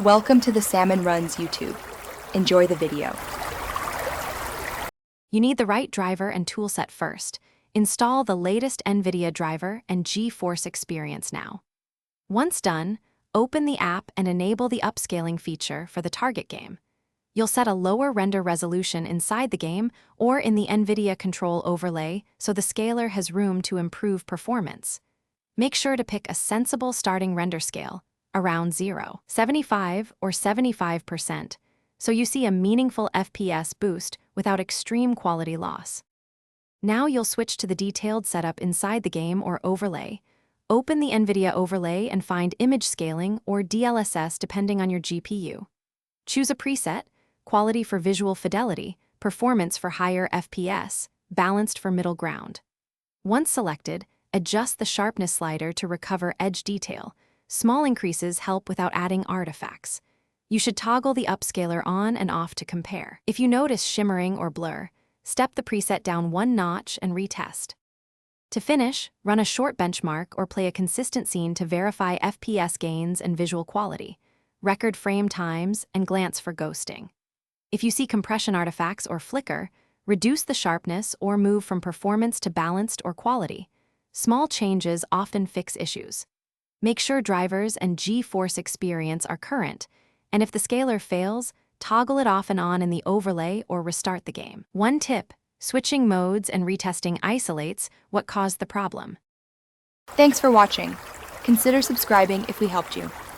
Welcome to the Salmon Runs YouTube. Enjoy the video. You need the right driver and toolset first. Install the latest Nvidia driver and GeForce experience now. Once done, open the app and enable the upscaling feature for the target game. You'll set a lower render resolution inside the game or in the Nvidia control overlay so the scaler has room to improve performance. Make sure to pick a sensible starting render scale, around 0, 75 or 75%, so you see a meaningful FPS boost without extreme quality loss. Now you'll switch to the detailed setup inside the game or overlay. Open the Nvidia overlay and find image scaling or DLSS depending on your GPU. Choose a preset: quality for visual fidelity, performance for higher FPS, balanced for middle ground. Once selected, adjust the sharpness slider to recover edge detail. Small increases help without adding artifacts. You should toggle the upscaler on and off to compare. If you notice shimmering or blur, step the preset down one notch and retest. To finish, run a short benchmark or play a consistent scene to verify FPS gains and visual quality, record frame times, and glance for ghosting. If you see compression artifacts or flicker, reduce the sharpness or move from performance to balanced or quality. Small changes often fix issues. Make sure drivers and GeForce experience are current, and if the scaler fails, toggle it off and on in the overlay or restart the game. One tip: switching modes and retesting isolates what caused the problem. Thanks for watching. Consider subscribing if we helped you.